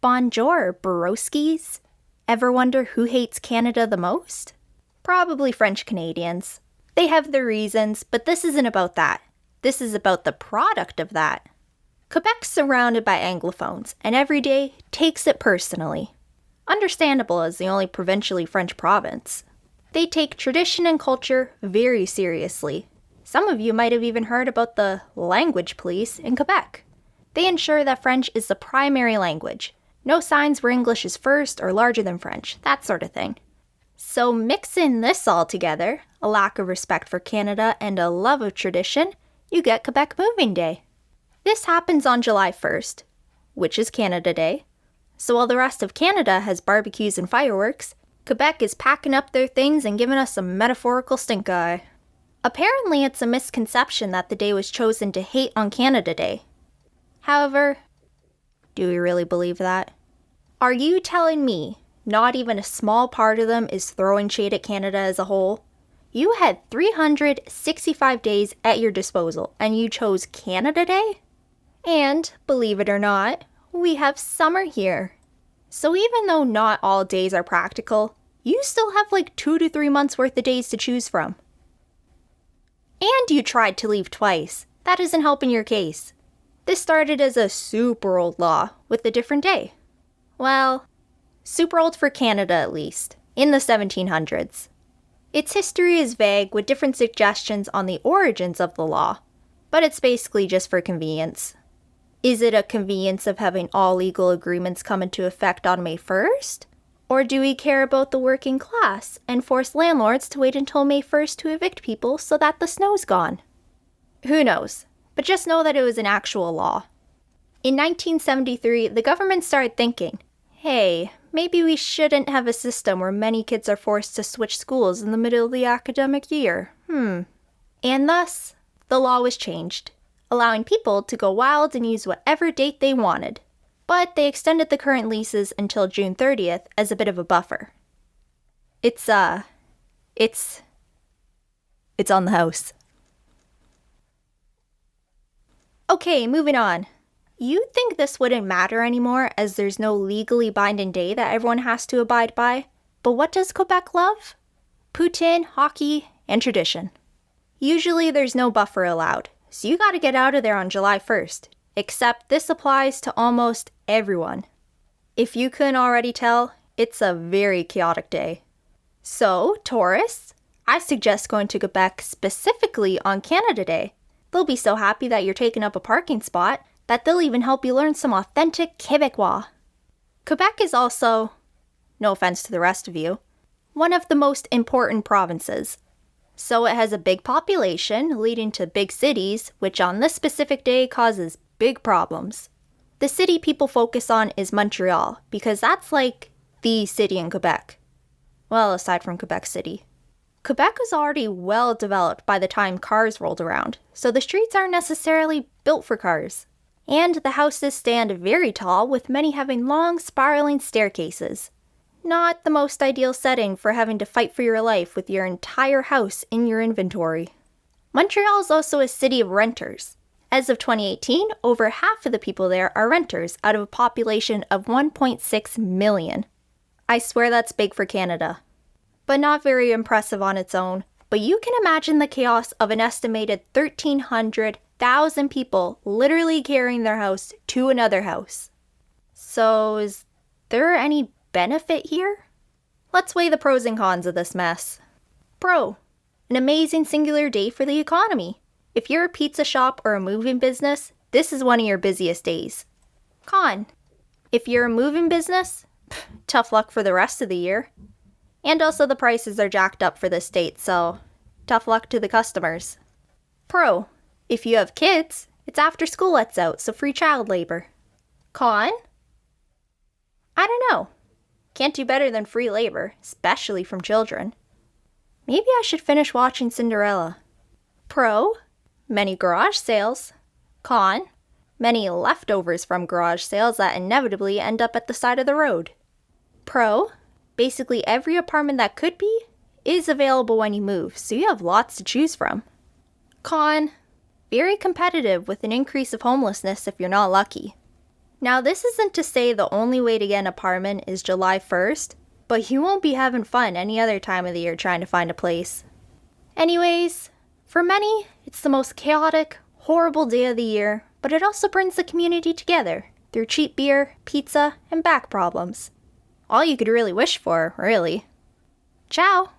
Bonjour, broskies. Ever wonder who hates Canada the most? Probably French Canadians. They have their reasons, but this isn't about that. This is about the product of that. Quebec's surrounded by Anglophones, and every day takes it personally. Understandable as the only provincially French province. They take tradition and culture very seriously. Some of you might have even heard about the language police in Quebec. They ensure that French is the primary language. No signs where English is first or larger than French, that sort of thing. So mix in this all together, a lack of respect for Canada and a love of tradition, you get Quebec Moving Day. This happens on July 1st, which is Canada Day. So while the rest of Canada has barbecues and fireworks, Quebec is packing up their things and giving us a metaphorical stink eye. Apparently it's a misconception that the day was chosen to hate on Canada Day. However, do we really believe that? Are you telling me not even a small part of them is throwing shade at Canada as a whole? You had 365 days at your disposal, and you chose Canada Day? And, believe it or not, we have summer here. So even though not all days are practical, you still have like 2 to 3 months worth of days to choose from. And you tried to leave twice. That isn't helping your case. This started as a super old law with a different day. Well, super old for Canada at least, in the 1700s. Its history is vague with different suggestions on the origins of the law, but it's basically just for convenience. Is it a convenience of having all legal agreements come into effect on May 1st? Or do we care about the working class and force landlords to wait until May 1st to evict people so that the snow's gone? Who knows, but just know that it was an actual law. In 1973, the government started thinking, hey, maybe we shouldn't have a system where many kids are forced to switch schools in the middle of the academic year. And thus, the law was changed, allowing people to go wild and use whatever date they wanted. But they extended the current leases until June 30th as a bit of a buffer. It's on the house. Okay, moving on. You'd think this wouldn't matter anymore as there's no legally binding day that everyone has to abide by. But what does Quebec love? Poutine, hockey, and tradition. Usually there's no buffer allowed, so you gotta get out of there on July 1st. Except this applies to almost everyone. If you couldn't already tell, it's a very chaotic day. So, tourists, I suggest going to Quebec specifically on Canada Day. They'll be so happy that you're taking up a parking spot that they'll even help you learn some authentic Quebecois. Quebec is also, no offense to the rest of you, one of the most important provinces. So it has a big population leading to big cities, which on this specific day causes big problems. The city people focus on is Montreal, because that's like the city in Quebec. Well, aside from Quebec City. Quebec was already well developed by the time cars rolled around, so the streets aren't necessarily built for cars. And the houses stand very tall, with many having long, spiraling staircases. Not the most ideal setting for having to fight for your life with your entire house in your inventory. Montreal is also a city of renters. As of 2018, over half of the people there are renters out of a population of 1.6 million. I swear that's big for Canada. But not very impressive on its own. But you can imagine the chaos of an estimated 1,300,000 people literally carrying their house to another house. So is there any benefit here? Let's weigh the pros and cons of this mess. Pro: an amazing singular day for the economy. If you're a pizza shop or a moving business, this is one of your busiest days. Con: if you're a moving business, tough luck for the rest of the year. And also the prices are jacked up for this date, so tough luck to the customers. Pro: if you have kids, it's after school lets out, so free child labor. Con: I don't know. Can't do better than free labor, especially from children. Maybe I should finish watching Cinderella. Pro: many garage sales. Con: many leftovers from garage sales that inevitably end up at the side of the road. Pro: basically every apartment that could be is available when you move, so you have lots to choose from. Con: very competitive with an increase of homelessness if you're not lucky. Now, this isn't to say the only way to get an apartment is July 1st, but you won't be having fun any other time of the year trying to find a place. Anyways, for many, it's the most chaotic, horrible day of the year, but it also brings the community together through cheap beer, pizza, and back problems. All you could really wish for, really. Ciao!